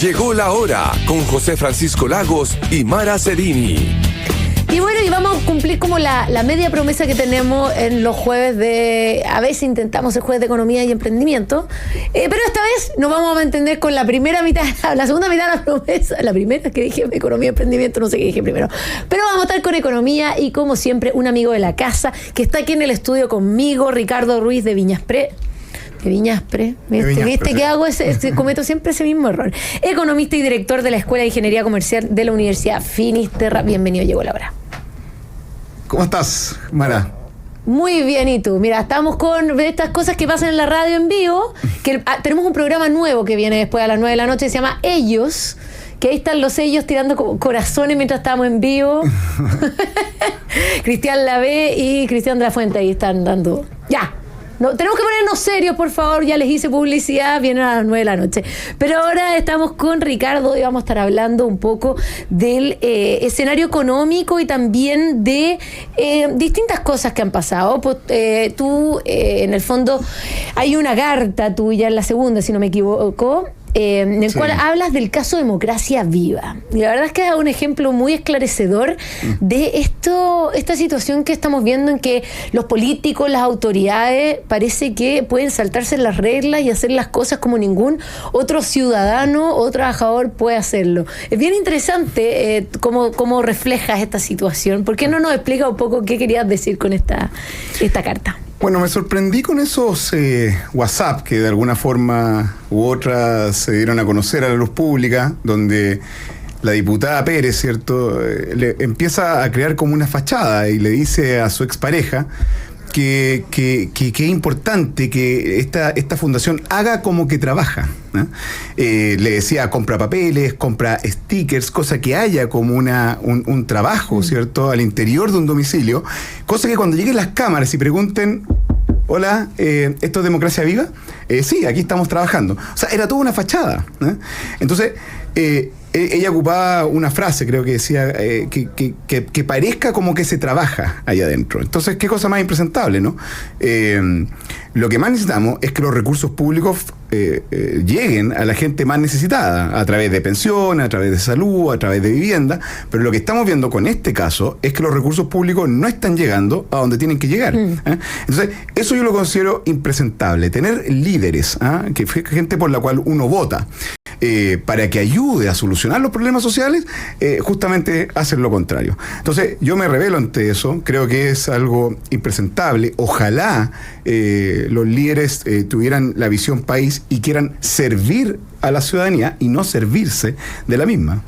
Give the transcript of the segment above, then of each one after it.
Llegó la hora con José Francisco Lagos y Mara Cerini. Y bueno, y vamos a cumplir como la media promesa que tenemos en los jueves de... A veces intentamos el jueves de economía y emprendimiento, pero esta vez nos vamos a entender con la primera mitad, la segunda mitad de la promesa. La primera que dije economía y emprendimiento, no sé qué dije primero. Pero vamos a estar con economía y, como siempre, un amigo de la casa que está aquí en el estudio conmigo, Ricardo Ruiz de Viñaspre. ¿Viste que hago? Cometo siempre ese mismo error. Economista y director de la Escuela de Ingeniería Comercial de la Universidad Finisterra. Bienvenido, llegó la hora. ¿Cómo estás, Mara? Muy bien, ¿y tú? Mira, estamos con estas cosas que pasan en la radio en vivo, que tenemos un programa nuevo que viene después a las 9 de la noche, se llama Ellos, que ahí están los ellos tirando corazones mientras estamos en vivo. Cristian Lavé y Cristian de la Fuente ahí están dando... ¡Ya! No, tenemos que ponernos serios, por favor. Ya les hice publicidad, vienen a las 9 de la noche. Pero ahora estamos con Ricardo y vamos a estar hablando un poco del escenario económico y también de distintas cosas que han pasado. Tú, en el fondo, hay una carta tuya en la segunda, si no me equivoco, en el cual hablas del caso Democracia Viva. Y la verdad es que es un ejemplo muy esclarecedor de esta situación que estamos viendo, en que los políticos, las autoridades, parece que pueden saltarse las reglas y hacer las cosas como ningún otro ciudadano o trabajador puede hacerlo. Es bien interesante cómo reflejas esta situación. ¿Por qué no nos explica un poco qué querías decir con esta carta? Bueno, me sorprendí con esos WhatsApp que de alguna forma u otra se dieron a conocer a la luz pública, donde la diputada Pérez, ¿cierto?, le empieza a crear como una fachada y le dice a su expareja que es importante que esta fundación haga como que trabaja, ¿no? Le decía, compra papeles, compra stickers, cosa que haya como un trabajo, ¿cierto?, al interior de un domicilio, cosa que cuando lleguen las cámaras y pregunten: hola, ¿esto es Democracia Viva? Sí, aquí estamos trabajando. O sea, era toda una fachada, ¿no? Entonces, ella ocupaba una frase, creo que decía, que parezca como que se trabaja allá adentro. Entonces, qué cosa más impresentable, ¿no? Lo que más necesitamos es que los recursos públicos lleguen a la gente más necesitada, a través de pensiones, a través de salud, a través de vivienda, pero lo que estamos viendo con este caso es que los recursos públicos no están llegando a donde tienen que llegar. Entonces, eso yo lo considero impresentable. Tener líderes, que gente por la cual uno vota, para que ayude a solucionar los problemas sociales, justamente hacen lo contrario. Entonces, yo me rebelo ante eso, creo que es algo impresentable. Ojalá los líderes tuvieran la visión país y quieran servir a la ciudadanía y no servirse de la misma.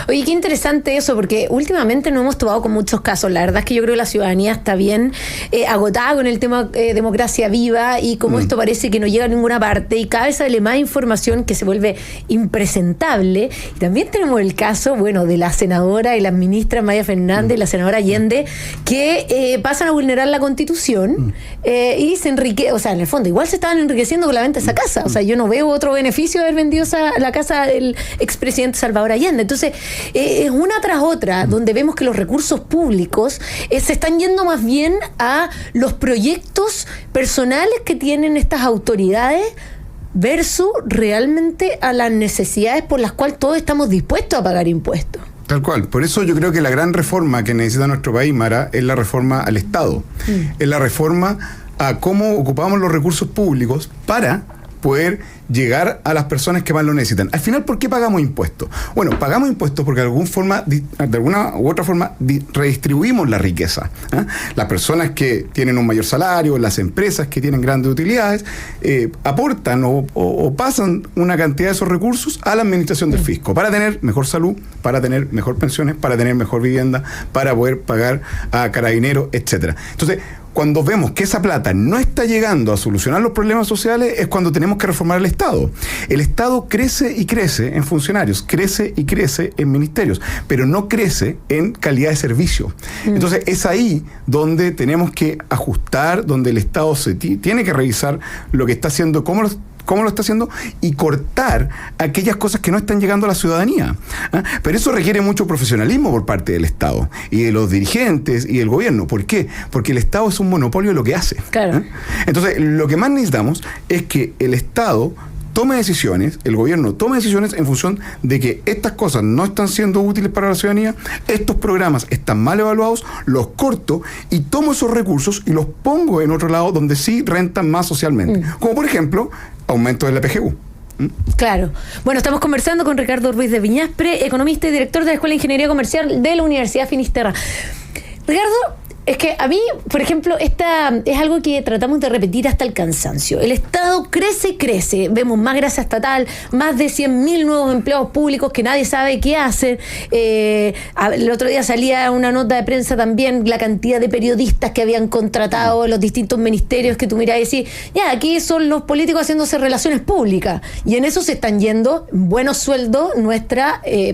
Oye, qué interesante eso, porque últimamente nos hemos topado con muchos casos. La verdad es que yo creo que la ciudadanía está bien agotada con el tema Democracia Viva, y como esto parece que no llega a ninguna parte y cada vez sale más información que se vuelve impresentable. Y también tenemos el caso, bueno, de la senadora y la ministra Maya Fernández y la senadora Allende, que pasan a vulnerar la Constitución y se enriquecen. O sea, en el fondo, igual se estaban enriqueciendo con la venta de esa casa. O sea, yo no veo otro beneficio de haber vendido la casa del expresidente Salvador Allende. Entonces, es una tras otra, donde vemos que los recursos públicos se están yendo más bien a los proyectos personales que tienen estas autoridades versus realmente a las necesidades por las cuales todos estamos dispuestos a pagar impuestos. Tal cual. Por eso yo creo que la gran reforma que necesita nuestro país, Mara, es la reforma al Estado. Es la reforma a cómo ocupamos los recursos públicos para poder llegar a las personas que más lo necesitan. Al final, ¿por qué pagamos impuestos? Bueno, pagamos impuestos porque de alguna u otra forma redistribuimos la riqueza. Las personas que tienen un mayor salario, las empresas que tienen grandes utilidades, aportan o pasan una cantidad de esos recursos a la administración del fisco para tener mejor salud, para tener mejor pensiones, para tener mejor vivienda, para poder pagar a carabineros, etcétera. Entonces, cuando vemos que esa plata no está llegando a solucionar los problemas sociales, es cuando tenemos que reformar el Estado. El Estado crece y crece en funcionarios, crece y crece en ministerios, pero no crece en calidad de servicio. Entonces, es ahí donde tenemos que ajustar, donde el Estado tiene que revisar lo que está haciendo, cómo lo está haciendo, y cortar aquellas cosas que no están llegando a la ciudadanía. Pero eso requiere mucho profesionalismo por parte del Estado y de los dirigentes y del gobierno. ¿Por qué? Porque el Estado es un monopolio de lo que hace. Claro. Entonces, lo que más necesitamos es que el Estado tome decisiones, el gobierno tome decisiones en función de que estas cosas no están siendo útiles para la ciudadanía, estos programas están mal evaluados, los corto y tomo esos recursos y los pongo en otro lado donde sí rentan más socialmente. Como por ejemplo, aumento de la PGU. Claro. Bueno, estamos conversando con Ricardo Ruiz de Viñaspre, economista y director de la Escuela de Ingeniería Comercial de la Universidad Finisterra. Ricardo, es que a mí, por ejemplo, esta es algo que tratamos de repetir hasta el cansancio. El Estado crece. Vemos más grasa estatal, más de 100.000 nuevos empleados públicos que nadie sabe qué hacen. El otro día salía una nota de prensa también, la cantidad de periodistas que habían contratado en los distintos ministerios que tú mirás y decís, ya, aquí son los políticos haciéndose relaciones públicas. Y en eso se están yendo buenos sueldos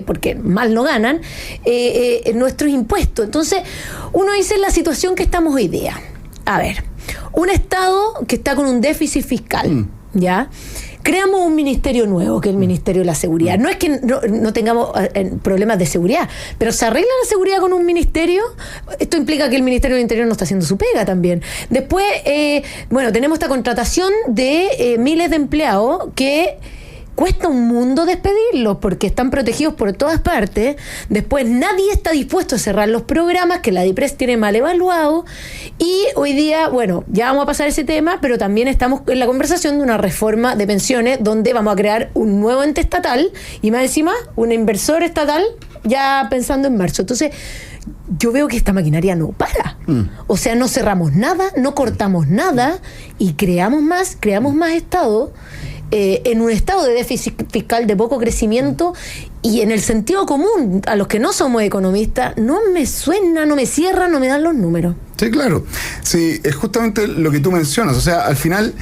porque mal no ganan, nuestros impuestos. Entonces, uno dice la situación que estamos hoy día. A ver, un Estado que está con un déficit fiscal, ¿ya? Creamos un ministerio nuevo, que es el Ministerio de la Seguridad. No es que no tengamos problemas de seguridad, pero ¿se arregla la seguridad con un ministerio? Esto implica que el Ministerio del Interior no está haciendo su pega también. Después, tenemos esta contratación de miles de empleados que cuesta un mundo despedirlos porque están protegidos por todas partes. Después nadie está dispuesto a cerrar los programas que la DIPRES tiene mal evaluado. Y hoy día, ya vamos a pasar ese tema, pero también estamos en la conversación de una reforma de pensiones donde vamos a crear un nuevo ente estatal y más encima un inversor estatal ya pensando en marzo. Entonces, yo veo que esta maquinaria no para. O sea, no cerramos nada, no cortamos nada y creamos más Estado. En un estado de déficit fiscal de poco crecimiento y en el sentido común, a los que no somos economistas, no me suena, no me cierra, no me dan los números. Sí, claro. Sí, es justamente lo que tú mencionas. O sea, al final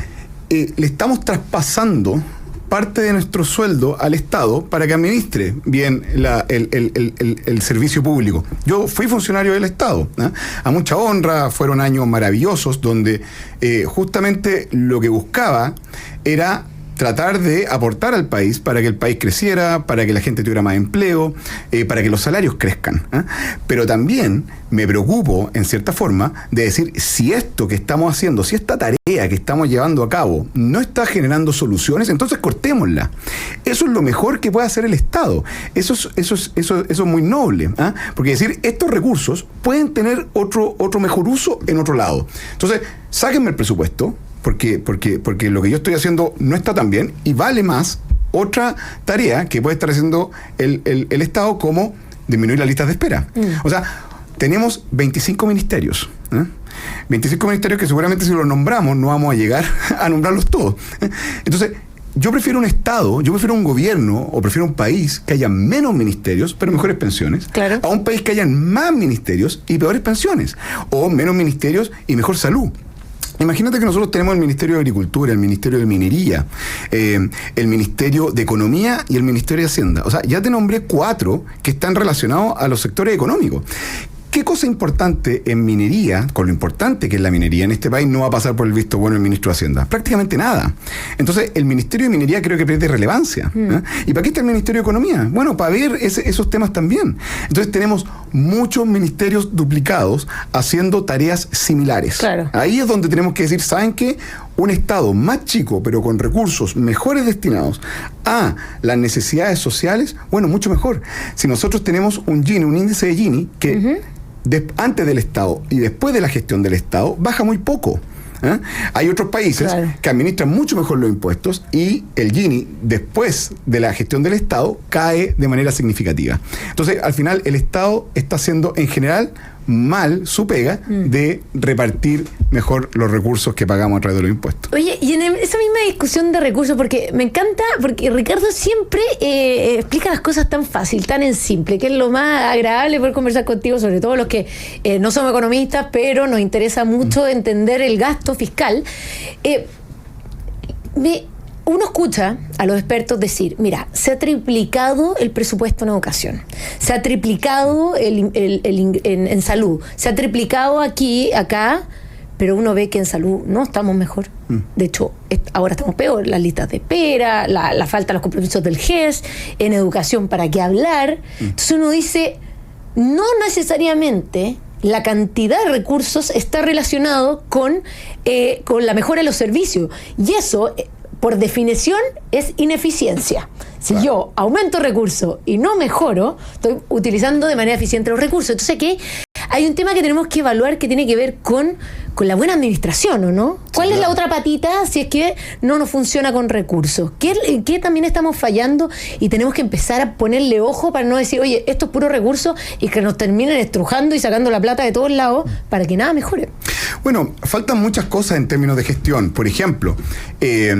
le estamos traspasando parte de nuestro sueldo al Estado para que administre bien el servicio público. Yo fui funcionario del Estado, ¿eh? A mucha honra, fueron años maravillosos donde justamente lo que buscaba era tratar de aportar al país para que el país creciera, para que la gente tuviera más empleo, para que los salarios crezcan. Pero también me preocupo, en cierta forma, de decir, si esto que estamos haciendo, si esta tarea que estamos llevando a cabo no está generando soluciones, entonces cortémosla. Eso es lo mejor que puede hacer el Estado. Eso es muy noble. Porque decir, estos recursos pueden tener otro mejor uso en otro lado. Entonces, sáquenme el presupuesto, porque lo que yo estoy haciendo no está tan bien y vale más otra tarea que puede estar haciendo el Estado, como disminuir las listas de espera. O sea, tenemos 25 ministerios. 25 ministerios que seguramente si los nombramos no vamos a llegar a nombrarlos todos. Entonces, yo prefiero un Estado, yo prefiero un gobierno o prefiero un país que haya menos ministerios pero mejores pensiones, claro, a un país que haya más ministerios y peores pensiones, o menos ministerios y mejor salud. Imagínate que nosotros tenemos el Ministerio de Agricultura, el Ministerio de Minería, el Ministerio de Economía y el Ministerio de Hacienda. O sea, ya te nombré 4 que están relacionados a los sectores económicos. ¿Qué cosa importante en minería, con lo importante que es la minería en este país, no va a pasar por el visto bueno del ministro de Hacienda? Prácticamente nada. Entonces, el Ministerio de Minería creo que pierde relevancia. ¿Y para qué está el Ministerio de Economía? Bueno, para ver esos temas también. Entonces, tenemos muchos ministerios duplicados haciendo tareas similares. Claro. Ahí es donde tenemos que decir, ¿saben qué? Un Estado más chico, pero con recursos mejores destinados a las necesidades sociales, bueno, mucho mejor. Si nosotros tenemos un Gini, un índice de Gini, que antes del Estado y después de la gestión del Estado, baja muy poco. Hay otros países, claro, que administran mucho mejor los impuestos y el Gini, después de la gestión del Estado, cae de manera significativa. Entonces, al final, el Estado está haciendo, en general, mal su pega de repartir mejor los recursos que pagamos a través de los impuestos. Oye, y en esa misma discusión de recursos, porque me encanta, porque Ricardo siempre explica las cosas tan fácil, tan en simple, que es lo más agradable poder conversar contigo, sobre todo los que no somos economistas, pero nos interesa mucho entender el gasto fiscal. Uno escucha a los expertos decir, mira, se ha triplicado el presupuesto en educación, se ha triplicado en salud, se ha triplicado acá, pero uno ve que en salud no estamos mejor. De hecho, ahora estamos peor, las listas de espera, la falta de los compromisos del GES, en educación, ¿para qué hablar? Entonces uno dice, no necesariamente la cantidad de recursos está relacionado con la mejora de los servicios, y eso por definición, es ineficiencia. Si yo aumento recursos y no mejoro, estoy utilizando de manera eficiente los recursos. Entonces, ¿qué? Hay un tema que tenemos que evaluar que tiene que ver con la buena administración, ¿o no? ¿Cuál es la otra patita si es que no nos funciona con recursos? ¿Qué también estamos fallando? Y tenemos que empezar a ponerle ojo para no decir, oye, esto es puro recurso, y que nos terminen estrujando y sacando la plata de todos lados para que nada mejore. Bueno, faltan muchas cosas en términos de gestión. Por ejemplo, te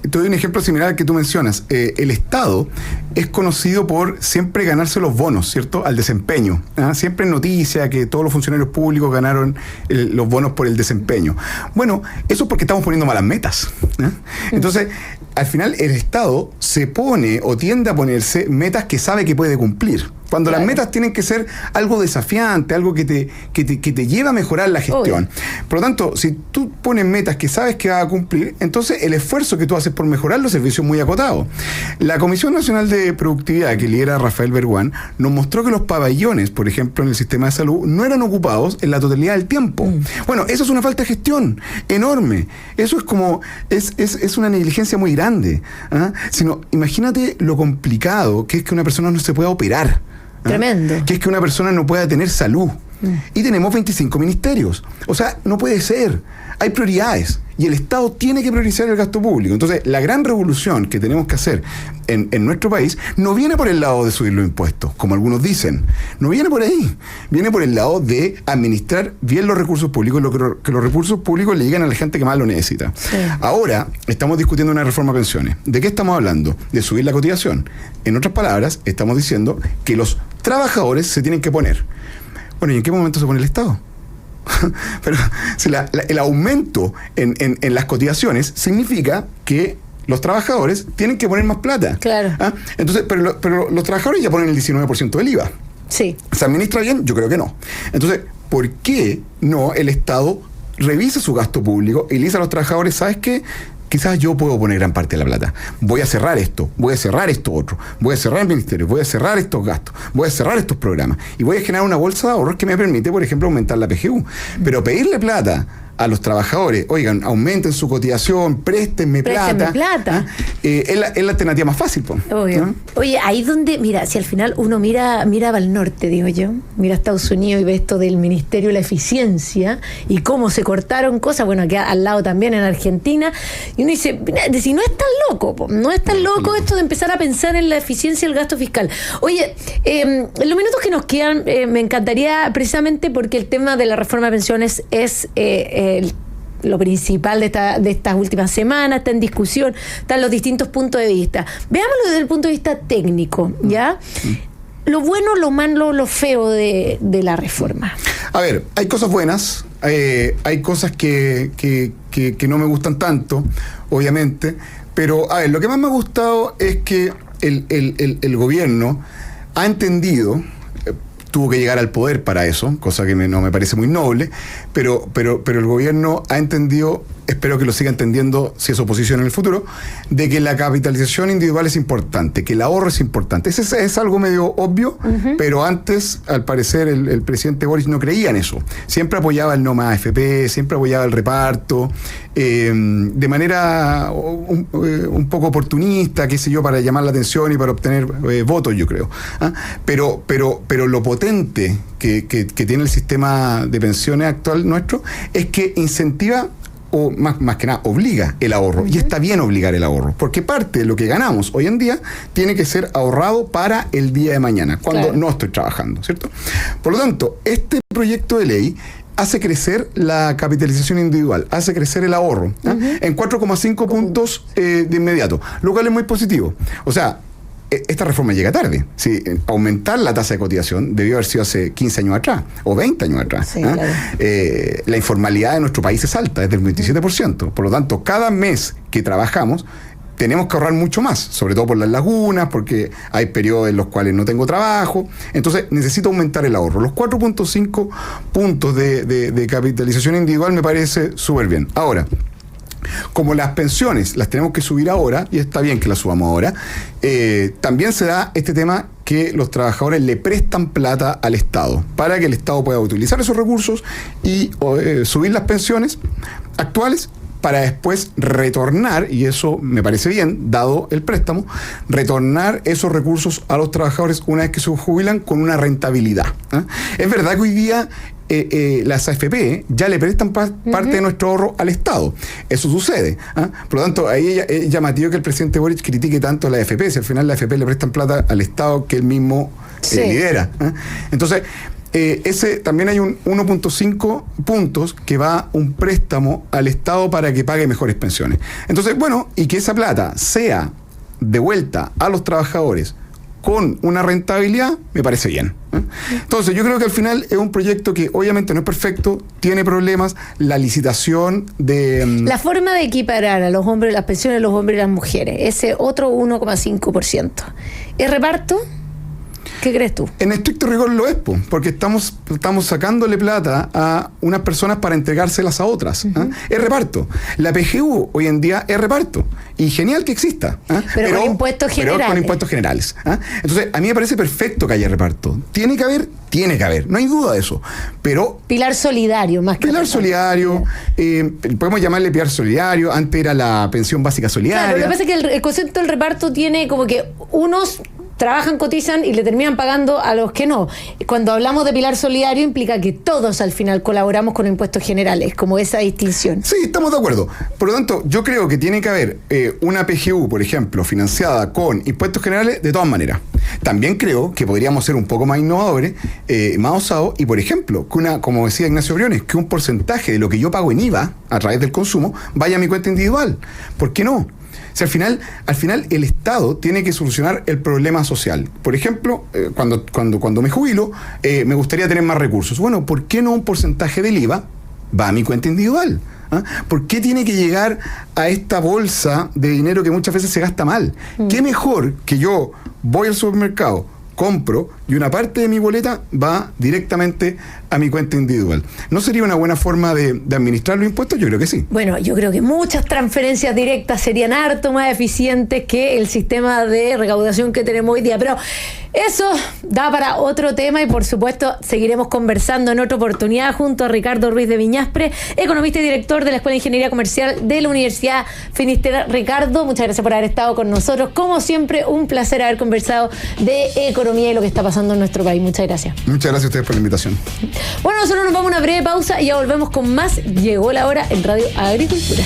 doy un ejemplo similar al que tú mencionas. El Estado es conocido por siempre ganarse los bonos, ¿cierto? Al desempeño. Siempre en noticia que todos los funcionarios públicos ganaron los bonos por el desempeño. Bueno, eso es porque estamos poniendo malas metas. Entonces, al final el Estado se pone o tiende a ponerse metas que sabe que puede cumplir. Cuando las metas tienen que ser algo desafiante, algo que te lleva a mejorar la gestión. Por lo tanto, si tú pones metas que sabes que vas a cumplir, entonces el esfuerzo que tú haces por mejorar los servicios es muy acotado. La Comisión Nacional de Productividad, que lidera Rafael Berguán, nos mostró que los pabellones, por ejemplo, en el sistema de salud, no eran ocupados en la totalidad del tiempo. Bueno, eso es una falta de gestión enorme. Eso es como, es una negligencia muy grande. Sino, imagínate lo complicado que es que una persona no se pueda operar. Tremendo. Que es que una persona no pueda tener salud. Y tenemos 25 ministerios. O sea, no puede ser. Hay prioridades. Y el Estado tiene que priorizar el gasto público. Entonces, la gran revolución que tenemos que hacer en nuestro país no viene por el lado de subir los impuestos, como algunos dicen. No viene por ahí. Viene por el lado de administrar bien los recursos públicos, que los recursos públicos le lleguen a la gente que más lo necesita. Sí. Ahora, estamos discutiendo una reforma de pensiones. ¿De qué estamos hablando? De subir la cotización. En otras palabras, estamos diciendo que los trabajadores se tienen que poner. Bueno, ¿y en qué momento se pone el Estado? Pero si el aumento en las cotizaciones significa que los trabajadores tienen que poner más plata. Claro. Entonces, pero los trabajadores ya ponen el 19% del IVA. Sí. ¿Se administra bien? Yo creo que no. Entonces, ¿por qué no el Estado revisa su gasto público y le dice a los trabajadores, ¿sabes qué? Quizás yo puedo poner gran parte de la plata. Voy a cerrar esto, voy a cerrar esto otro, voy a cerrar el ministerio, voy a cerrar estos gastos, voy a cerrar estos programas y voy a generar una bolsa de ahorros que me permite, por ejemplo, aumentar la PGU. Pero pedirle plata a los trabajadores, oigan, aumenten su cotización, préstenme plata. Es la alternativa más fácil. Obvio. ¿No? Oye, ahí donde, mira, si al final uno mira para el norte, digo yo, mira a Estados Unidos y ve esto del Ministerio de la Eficiencia y cómo se cortaron cosas, bueno, aquí al lado también en Argentina, y uno dice, mira, si no es tan loco, no es tan loco esto de empezar a pensar en la eficiencia del gasto fiscal. Oye, en los minutos que nos quedan, me encantaría, precisamente porque el tema de la reforma de pensiones es lo principal de estas últimas semanas, está en discusión, están los distintos puntos de vista. Veámoslo desde el punto de vista técnico, ¿ya? Lo bueno, lo malo, lo feo de la reforma. A ver, hay cosas buenas, hay cosas que no me gustan tanto, obviamente, pero a ver, lo que más me ha gustado es que el gobierno ha entendido, tuvo que llegar al poder para eso, cosa que no me parece muy noble, pero el gobierno ha entendido, espero que lo siga entendiendo si es oposición en el futuro, de que la capitalización individual es importante, que el ahorro es importante. Ese es algo medio obvio, pero antes, al parecer, el presidente Boris no creía en eso. Siempre apoyaba el no más AFP, siempre apoyaba el reparto, de manera un poco oportunista, qué sé yo, para llamar la atención y para obtener votos, yo creo. Pero lo potente que tiene el sistema de pensiones actual nuestro es que incentiva, o más que nada, obliga el ahorro. Y está bien obligar el ahorro, porque parte de lo que ganamos hoy en día tiene que ser ahorrado para el día de mañana, cuando no estoy trabajando, ¿cierto? Por lo tanto, este proyecto de ley hace crecer la capitalización individual, hace crecer el ahorro, en 4,5 puntos de inmediato, lo cual es muy positivo. O sea, esta reforma llega tarde. Sí, aumentar la tasa de cotización debió haber sido hace 15 años atrás o 20 años atrás. Sí, claro. La informalidad de nuestro país es alta, es del 27%. Por lo tanto, cada mes que trabajamos tenemos que ahorrar mucho más, sobre todo por las lagunas, porque hay periodos en los cuales no tengo trabajo. Entonces, necesito aumentar el ahorro. Los 4,5 puntos de capitalización individual me parece súper bien. Ahora, como las pensiones las tenemos que subir ahora, y está bien que las subamos ahora, también se da este tema que los trabajadores le prestan plata al Estado, para que el Estado pueda utilizar esos recursos y subir las pensiones actuales para después retornar, y eso me parece bien, dado el préstamo, retornar esos recursos a los trabajadores una vez que se jubilan con una rentabilidad. Es verdad que hoy día las AFP ya le prestan parte de nuestro ahorro al Estado. Eso sucede. Por lo tanto, ahí es llamativo que el presidente Boric critique tanto a la AFP, si al final la AFP le prestan plata al Estado que él mismo lidera. Entonces, ese también hay un 1.5 puntos que va un préstamo al Estado para que pague mejores pensiones. Entonces, bueno, y que esa plata sea devuelta a los trabajadores con una rentabilidad, me parece bien. Entonces, yo creo que al final es un proyecto que obviamente no es perfecto, tiene problemas, la licitación de... La forma de equiparar a los hombres, las pensiones de los hombres y las mujeres, ese otro 1,5%, ¿es reparto? ¿Qué crees tú? En estricto rigor lo es, porque estamos sacándole plata a unas personas para entregárselas a otras. Es reparto. La PGU hoy en día es reparto. Y genial que exista. Pero con impuestos generales. Pero con impuestos generales. Entonces, a mí me parece perfecto que haya reparto. Tiene que haber. No hay duda de eso. Pero... Pilar solidario, más que... Pilar solidario. Podemos llamarle pilar solidario. Antes era la pensión básica solidaria. Claro, lo que pasa es que el concepto del reparto tiene como que unos trabajan, cotizan y le terminan pagando a los que no. Cuando hablamos de pilar solidario implica que todos al final colaboramos con impuestos generales, como esa distinción. Sí, estamos de acuerdo. Por lo tanto, yo creo que tiene que haber una PGU, por ejemplo, financiada con impuestos generales de todas maneras. También creo que podríamos ser un poco más innovadores, más osados, y por ejemplo, que como decía Ignacio Briones, que un porcentaje de lo que yo pago en IVA a través del consumo vaya a mi cuenta individual. ¿Por qué no? O sea, al final el Estado tiene que solucionar el problema social. Por ejemplo, cuando me jubilo, me gustaría tener más recursos. Bueno, ¿por qué no un porcentaje del IVA va a mi cuenta individual? ¿Por qué tiene que llegar a esta bolsa de dinero que muchas veces se gasta mal? ¿Qué mejor que yo voy al supermercado, compro y una parte de mi boleta va directamente a mi cuenta individual? ¿No sería una buena forma de administrar los impuestos? Yo creo que sí. Bueno, yo creo que muchas transferencias directas serían harto más eficientes que el sistema de recaudación que tenemos hoy día. Pero eso da para otro tema y por supuesto seguiremos conversando en otra oportunidad junto a Ricardo Ruiz de Viñaspre, economista y director de la Escuela de Ingeniería Comercial de la Universidad Finisterra. Ricardo, muchas gracias por haber estado con nosotros. Como siempre, un placer haber conversado de economía y lo que está pasando en nuestro país. Muchas gracias. Muchas gracias a ustedes por la invitación. Bueno, nosotros nos vamos a una breve pausa y ya volvemos con más. Llegó la hora en Radio Agricultura.